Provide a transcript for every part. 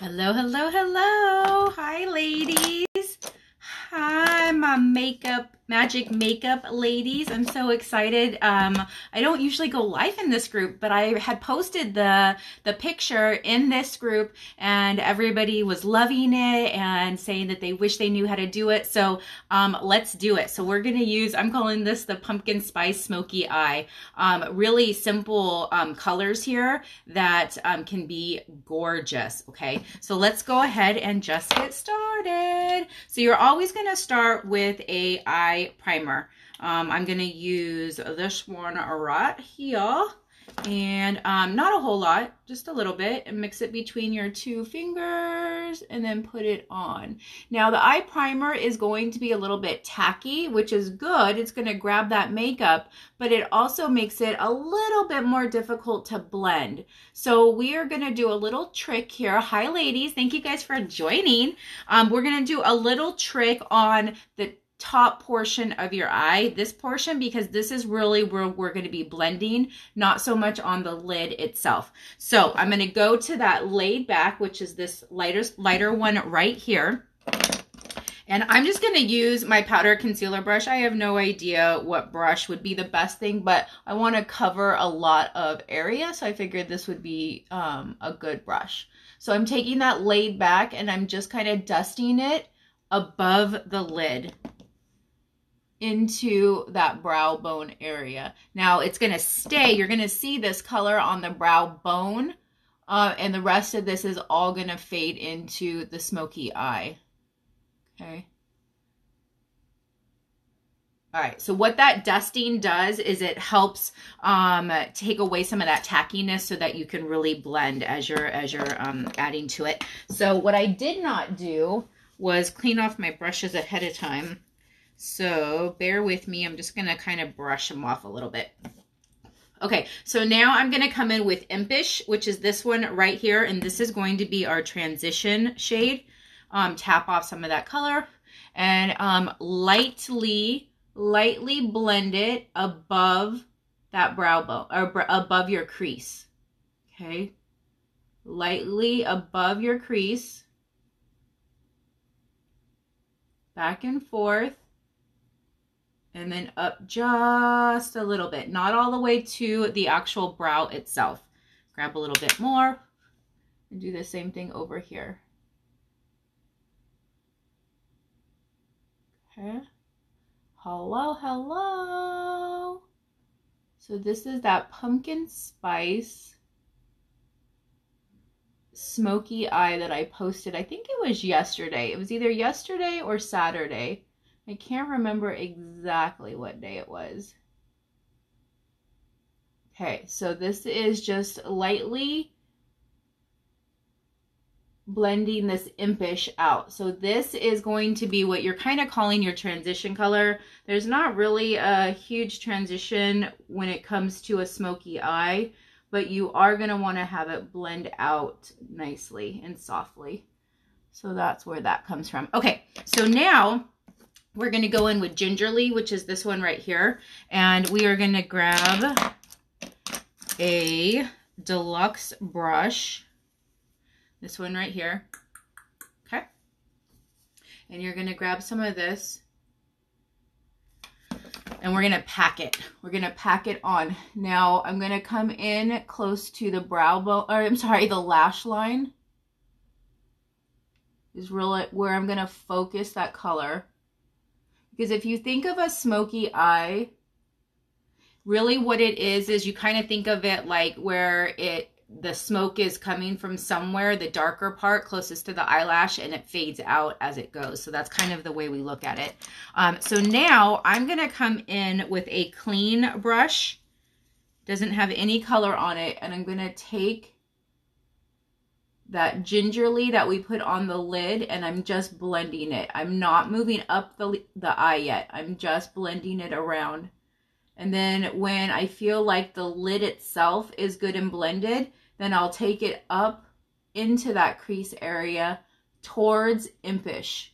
Hello, hello, hello. Hi, ladies. Hi, my magic makeup ladies. I'm so excited. I don't usually go live in this group, but I had posted the picture in this group and everybody was loving it and saying that they wish they knew how to do it. So let's do it. So we're going to use, I'm calling this the pumpkin spice smoky eye. Really simple colors here that can be gorgeous. Okay, so let's go ahead and just get started. So you're always going to start with a eye primer. I'm going to use this one right here, and not a whole lot, just a little bit, and mix it between your two fingers and then put it on. Now the eye primer is going to be a little bit tacky, which is good. It's going to grab that makeup, but it also makes it a little bit more difficult to blend. So we are going to do a little trick here. Hi ladies, thank you guys for joining. We're going to do a little trick on the top portion of your eye, this portion, because this is really where we're going to be blending, not so much on the lid itself. So I'm going to go to that laid back, which is this lighter one right here. And I'm just going to use my powder concealer brush. I have no idea what brush would be the best thing, but I want to cover a lot of area, so I figured this would be a good brush. So I'm taking that laid back and I'm just kind of dusting it above the lid into that brow bone area. Now it's going to stay. You're going to see this color on the brow bone, and the rest of this is all going to fade into the smoky eye. Okay. All right, so what that dusting does is it helps take away some of that tackiness so that you can really blend as you're adding to it. So what I did not do was clean off my brushes ahead of time. So bear with me. I'm just going to kind of brush them off a little bit. Okay, so now I'm going to come in with Impish, which is this one right here. And this is going to be our transition shade. Tap off some of that color and lightly blend it above that brow bone, or above your crease. Okay, lightly above your crease. Back and forth. And then up just a little bit, not all the way to the actual brow itself. Grab a little bit more and do the same thing over here. Okay. Hello, hello. So this is that pumpkin spice smoky eye that I posted. I think it was yesterday. It was either yesterday or Saturday. I can't remember exactly what day it was. Okay, so this is just lightly blending this Impish out. So this is going to be what you're kind of calling your transition color. There's not really a huge transition when it comes to a smoky eye, but you are going to want to have it blend out nicely and softly. So that's where that comes from. Okay, so now we're going to go in with Gingerly, which is this one right here. And we are going to grab a deluxe brush. This one right here. Okay. And you're going to grab some of this. And we're going to pack it. We're going to pack it on. Now, I'm going to come in close to the brow bone, or I'm sorry, the lash line is really where I'm going to focus that color. Because if you think of a smoky eye, really what it is you kind of think of it like where the smoke is coming from somewhere, the darker part closest to the eyelash, and it fades out as it goes. So that's kind of the way we look at it. So now I'm going to come in with a clean brush. Doesn't have any color on it. And I'm going to take that Gingerly that we put on the lid, and I'm just blending it. I'm not moving up the eye yet. I'm just blending it around. And then when I feel like the lid itself is good and blended, then I'll take it up into that crease area towards Impish,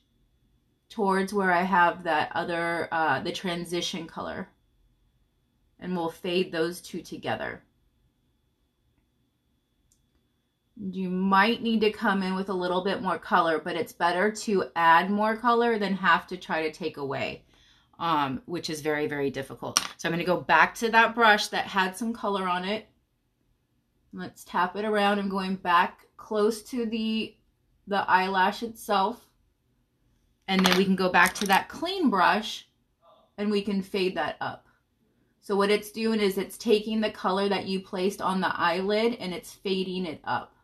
towards where I have that other, the transition color. And we'll fade those two together. You might need to come in with a little bit more color, but it's better to add more color than have to try to take away, which is very, very difficult. So I'm going to go back to that brush that had some color on it. Let's tap it around. I'm going back close to the eyelash itself. And then we can go back to that clean brush and we can fade that up. So what it's doing is it's taking the color that you placed on the eyelid and it's fading it up.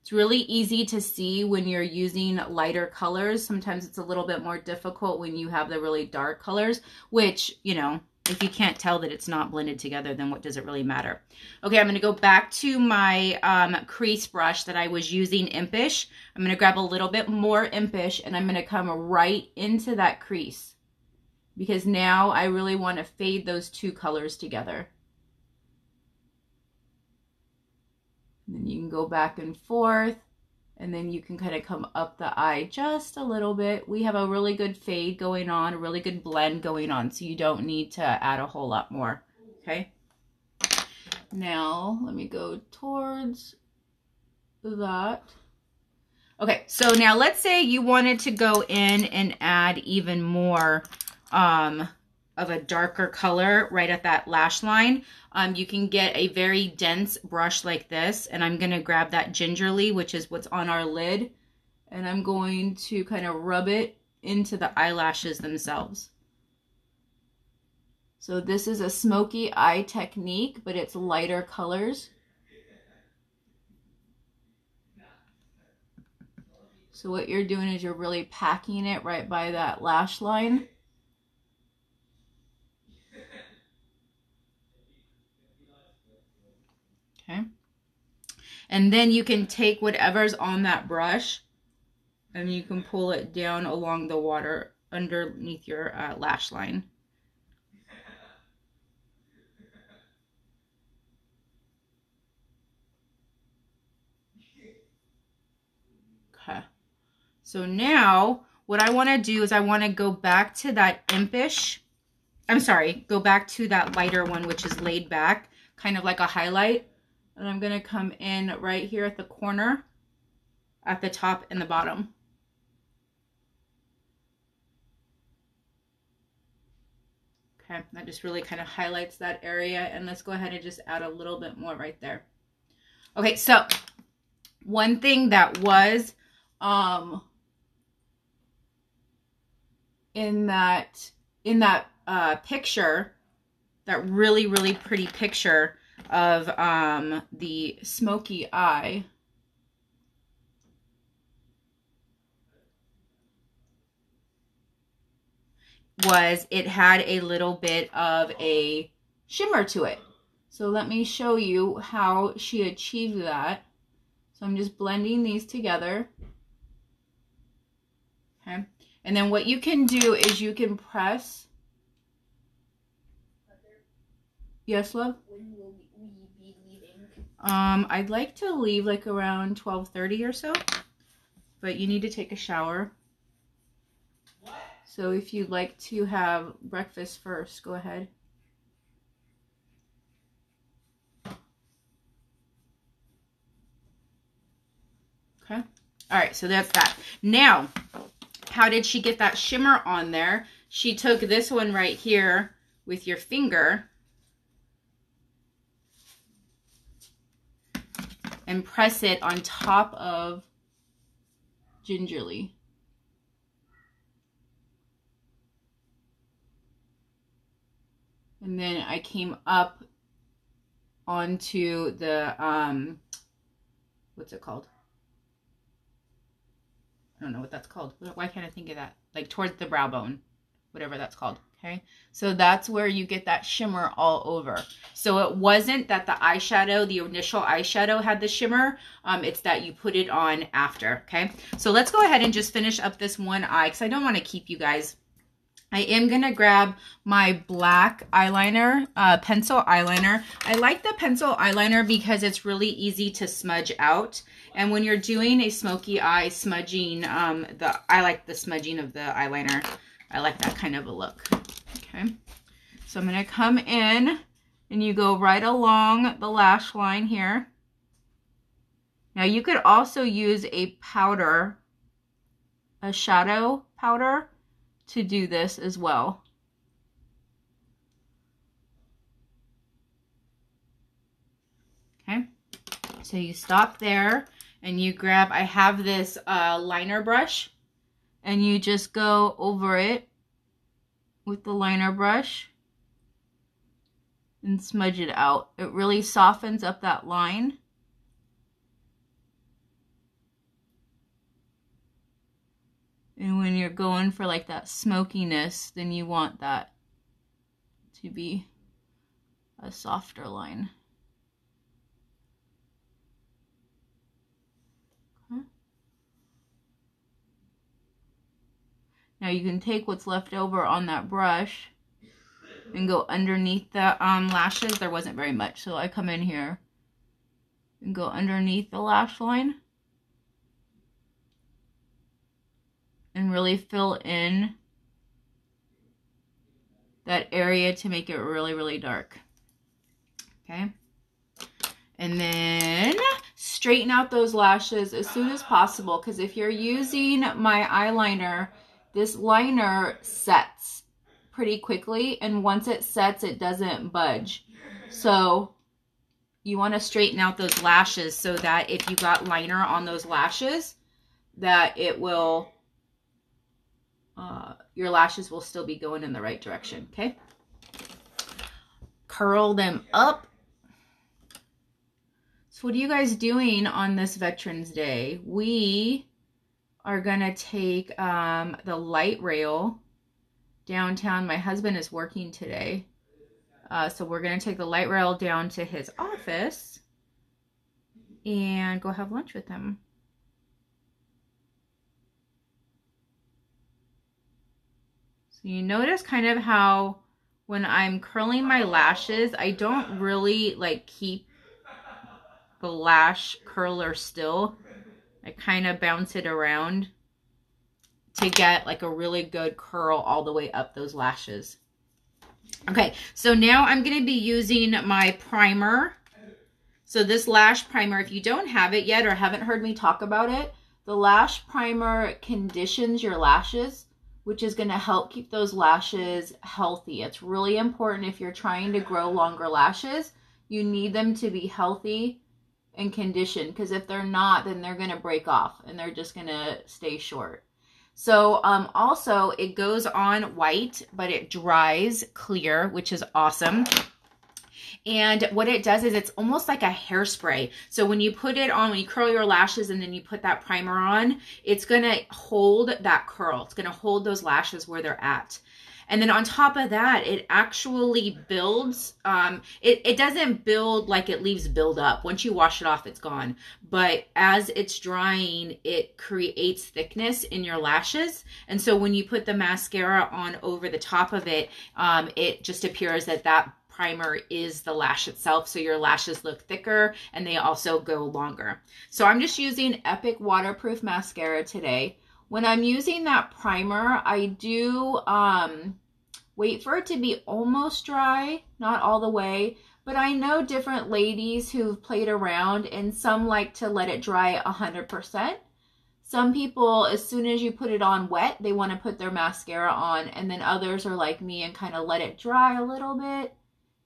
It's really easy to see when you're using lighter colors. Sometimes it's a little bit more difficult when you have the really dark colors, which, you know, if you can't tell that it's not blended together, then what does it really matter? Okay, I'm going to go back to my crease brush that I was using Impish. I'm going to grab a little bit more Impish and I'm going to come right into that crease because now I really want to fade those two colors together. And then you can go back and forth, and then you can kind of come up the eye just a little bit. We have a really good fade going on, a really good blend going on, so you don't need to add a whole lot more, okay? Now, let me go towards that. Okay, so now let's say you wanted to go in and add even more of a darker color right at that lash line. You can get a very dense brush like this, and I'm going to grab that gingerly, which is what's on our lid, and I'm going to kind of rub it into the eyelashes themselves. So this is a smoky eye technique, but it's lighter colors. So what you're doing is you're really packing it right by that lash line. Okay. And then you can take whatever's on that brush and you can pull it down along the water underneath your lash line. Okay. So now what I want to do is I want to go back to that Impish. I'm sorry, go back to that lighter one, which is laid back, kind of like a highlight. And I'm going to come in right here at the corner, at the top and the bottom. Okay, that just really kind of highlights that area. And let's go ahead and just add a little bit more right there. Okay, so one thing that was in that picture, that really, really pretty picture of the smoky eye, was it had a little bit of a shimmer to it. So let me show you how she achieved that. So I'm just blending these together. Okay. And then what you can do is you can press. Yes, love? When will we be leaving? I'd like to leave like around 12:30 or so, but you need to take a shower. What? So if you'd like to have breakfast first, go ahead. Okay. All right, so that's that. Now, how did she get that shimmer on there? She took this one right here with your finger and press it on top of gingerly. And then I came up onto the, what's it called? I don't know what that's called. Why can't I think of that? Like towards the brow bone, whatever that's called. Okay. So that's where you get that shimmer all over. So it wasn't that the eyeshadow, the initial eyeshadow had the shimmer. It's that you put it on after. Okay. So let's go ahead and just finish up this one eye because I don't want to keep you guys. I am going to grab my black eyeliner, pencil eyeliner. I like the pencil eyeliner because it's really easy to smudge out. And when you're doing a smoky eye smudging, I like the smudging of the eyeliner. I like that kind of a look. Okay. So I'm going to come in and you go right along the lash line here. Now you could also use a powder, a shadow powder, to do this as well. Okay, so you stop there and you grab, I have this liner brush, and you just go over it with the liner brush and smudge it out. It really softens up that line. And when you're going for like that smokiness, then you want that to be a softer line. Okay. Now you can take what's left over on that brush and go underneath the lashes. There wasn't very much, so I come in here and go underneath the lash line and really fill in that area to make it really, really dark. Okay. And then straighten out those lashes as soon as possible, because if you're using my eyeliner, this liner sets pretty quickly, and once it sets, it doesn't budge. So you want to straighten out those lashes so that if you got liner on those lashes, that it will, your lashes will still be going in the right direction, okay? Curl them up. So what are you guys doing on this Veterans Day? We are gonna take the light rail downtown. My husband is working today. So we're gonna take the light rail down to his office and go have lunch with him. So you notice kind of how when I'm curling my lashes, I don't really like keep the lash curler still. I kind of bounce it around to get like a really good curl all the way up those lashes. Okay, so now I'm going to be using my primer. So this lash primer, if you don't have it yet or haven't heard me talk about it, the lash primer conditions your lashes, which is going to help keep those lashes healthy. It's really important if you're trying to grow longer lashes. You need them to be healthy and conditioned, because if they're not, then they're going to break off and they're just going to stay short. So also it goes on white, but it dries clear, which is awesome. And what it does is it's almost like a hairspray. So when you put it on, when you curl your lashes and then you put that primer on, it's going to hold that curl. It's going to hold those lashes where they're at. And then on top of that, it actually builds, it doesn't build like it leaves build up. Once you wash it off, it's gone. But as it's drying, it creates thickness in your lashes. And so when you put the mascara on over the top of it, it just appears that that primer is the lash itself. So your lashes look thicker and they also go longer. So I'm just using Epic Waterproof Mascara today. When I'm using that primer, I do wait for it to be almost dry, not all the way, but I know different ladies who've played around and some like to let it dry 100%. Some people, as soon as you put it on wet, they want to put their mascara on, and then others are like me and kind of let it dry a little bit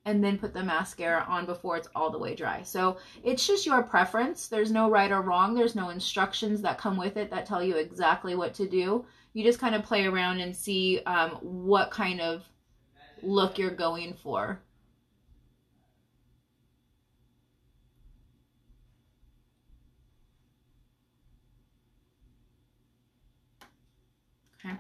and then put the mascara on before it's all the way dry. So it's just your preference. There's no right or wrong. There's no instructions that come with it that tell you exactly what to do. You just kind of play around and see what kind of look you're going for. Okay.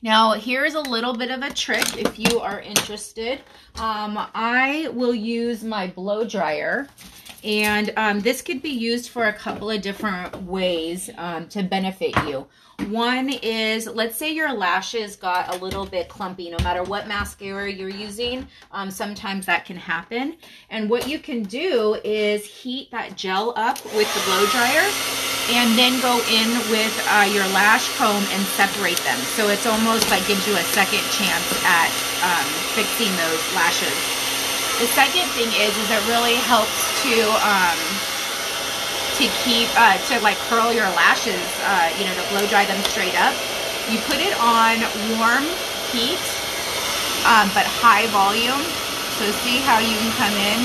Now, here's a little bit of a trick if you are interested. I will use my blow dryer, and this could be used for a couple of different ways to benefit you. One is, let's say your lashes got a little bit clumpy, no matter what mascara you're using, sometimes that can happen. And what you can do is heat that gel up with the blow dryer. and then go in with your lash comb and separate them. So it's almost like gives you a second chance at fixing those lashes. The second thing is it really helps to keep, to like curl your lashes, you know, to blow dry them straight up. You put it on warm heat, but high volume. So see how you can come in,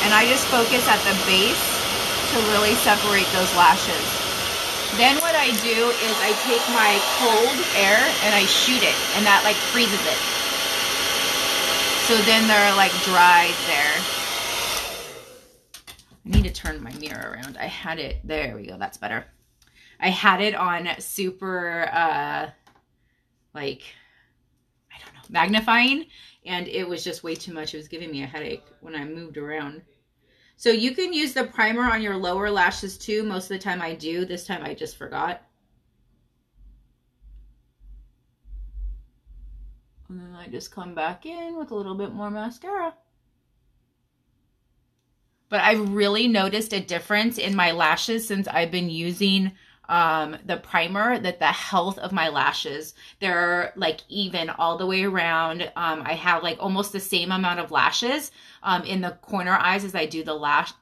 and I just focus at the base to really separate those lashes. Then what I do is I take my cold air and I shoot it, and that like freezes it. So then they're like dried there. I need to turn my mirror around. I had it, there we go, that's better. I had it on super, like, I don't know, magnifying, and it was just way too much. It was giving me a headache when I moved around. So you can use the primer on your lower lashes too. Most of the time I do. This time I just forgot. And then I just come back in with a little bit more mascara. But I've really noticed a difference in my lashes since I've been using the primer, that the health of my lashes, they're like even all the way around. I have like almost the same amount of lashes in the corner eyes as I do the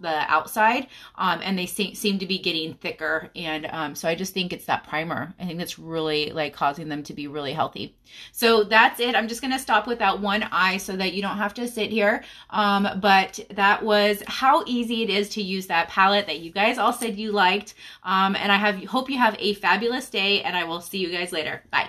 outside, and they seem to be getting thicker. And so I just think it's that primer. I think that's really like causing them to be really healthy. So that's it. I'm just going to stop with that one eye so that you don't have to sit here. But that was how easy it is to use that palette that you guys all said you liked. And I hope you have a fabulous day, and I will see you guys later. Bye.